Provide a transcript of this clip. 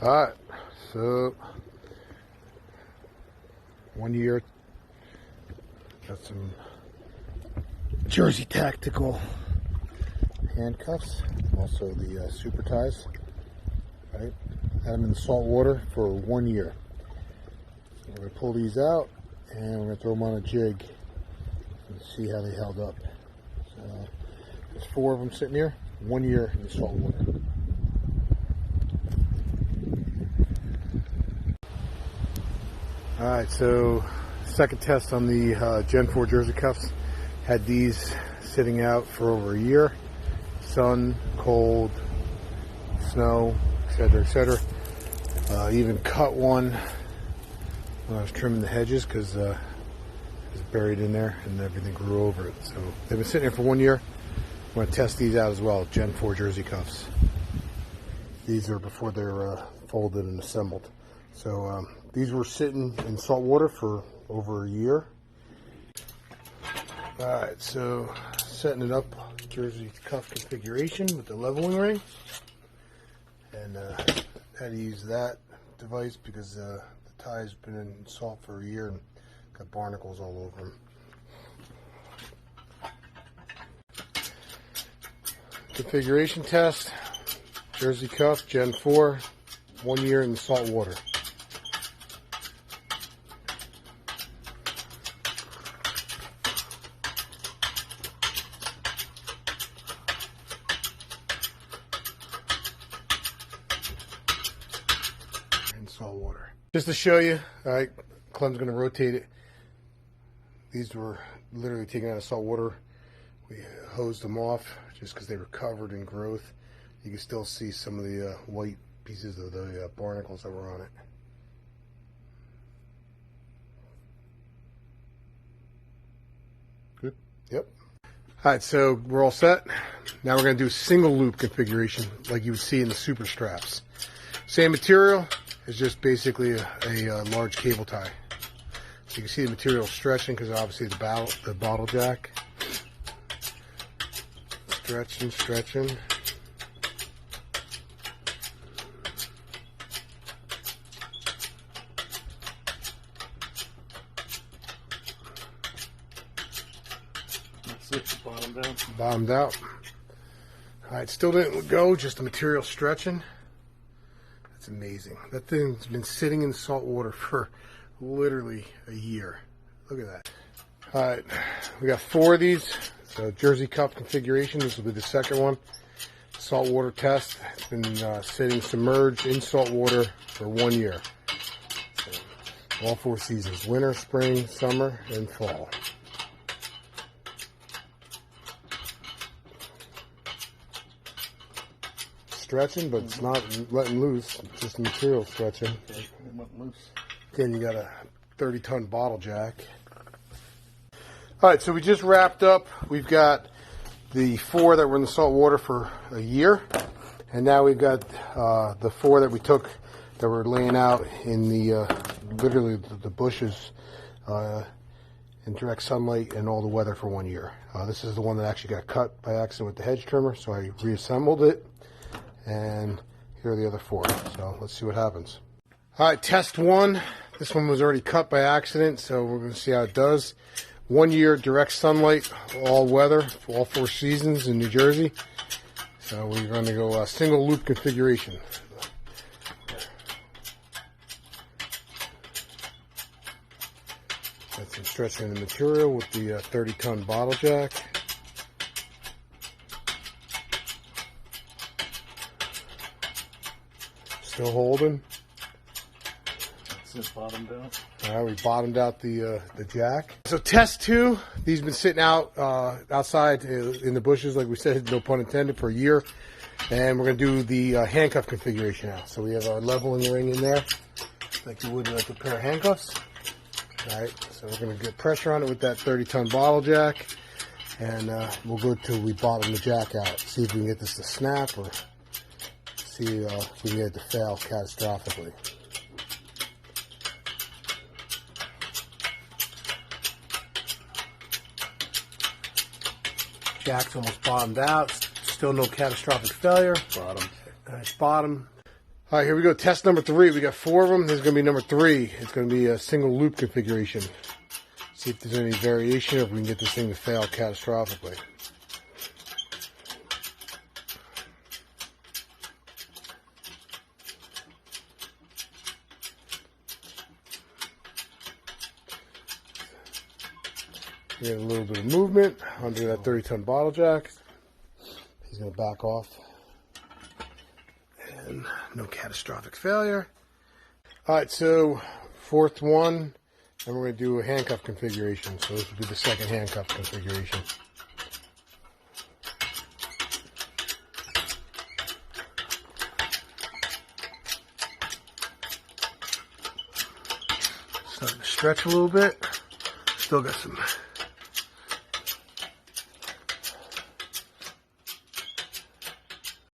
Alright, so 1 year, got some Jersey Tactical handcuffs, also the super ties, right? Had them in the salt water for 1 year. So we're going to pull these out and we're going to throw them on a jig and see how they held up. So there's 4 of them sitting here, 1 year in the salt water. Alright, so second test on the Gen 4 Jersey cuffs. Had these sitting out for over a year. Sun, cold, snow, etc., etc. Even cut one when I was trimming the hedges because it was buried in there and everything grew over it. So they've been sitting here for 1 year. I'm going to test these out as well, Gen 4 Jersey cuffs. These are before they're folded and assembled. So these were sitting in salt water for over a year. Alright, so setting it up, Jersey cuff configuration with the leveling ring. And had to use that device because the tie's been in salt for a year and got barnacles all over them. Configuration test, Jersey cuff, Gen 4, 1 year in the salt water. Salt water. Just to show you, alright, Clem's going to rotate it. These were literally taken out of salt water. We hosed them off just because they were covered in growth. You can still see some of the white pieces of the barnacles that were on it. Good? Yep. Alright, so we're all set. Now we're going to do single loop configuration like you would see in the super straps. Same material. It's just basically a large cable tie. So you can see the material stretching because obviously the bottle jack. Stretching. That's it, bottomed out. Bottomed out. Alright, still didn't go, just the material stretching. That's amazing. That thing's been sitting in salt water for literally a year. Look at that. Alright, we got 4 of these. So Jersey cuff configuration. This will be the second one. Salt water test. It's been sitting submerged in salt water for 1 year. So, all 4 seasons. Winter, spring, summer, and fall. Stretching, but it's not letting loose. It's just the material stretching. Okay, it went loose. Then you got a 30-ton bottle jack. All right, so we just wrapped up. We've got the 4 that were in the salt water for a year, and now we've got the 4 that we took that were laying out in the literally the bushes in direct sunlight and all the weather for 1 year. This is the one that actually got cut by accident with the hedge trimmer, so I reassembled it. And here are the other 4. So let's see what happens. All right, test 1. This one was already cut by accident, so we're going to see how it does. 1 year direct sunlight, all weather, for all 4 seasons in New Jersey. So we're going to go single loop configuration. Got some stretching in the material with the 30-ton bottle jack. Still holding. That's it, bottomed out. All right, we bottomed out the jack. So test 2, these have been sitting out outside in the bushes, like we said, no pun intended, for a year. And we're going to do the handcuff configuration now. So we have our leveling ring in there, like you would like a pair of handcuffs. All right, so we're going to get pressure on it with that 30-ton bottle jack. And we'll go till we bottom the jack out. See if we can get this to snap or see if we can get it to fail catastrophically. Jack's almost bottomed out. Still no catastrophic failure. Bottom. It's bottom. All right, here we go. Test number 3. We got 4 of them. This is going to be number 3. It's going to be a single loop configuration. See if there's any variation or if we can get this thing to fail catastrophically. Get a little bit of movement under that 30-ton bottle jack. He's going to back off. And no catastrophic failure. All right, so 4th one, and we're going to do a handcuff configuration. So this will be the second handcuff configuration. Starting to stretch a little bit. Still got some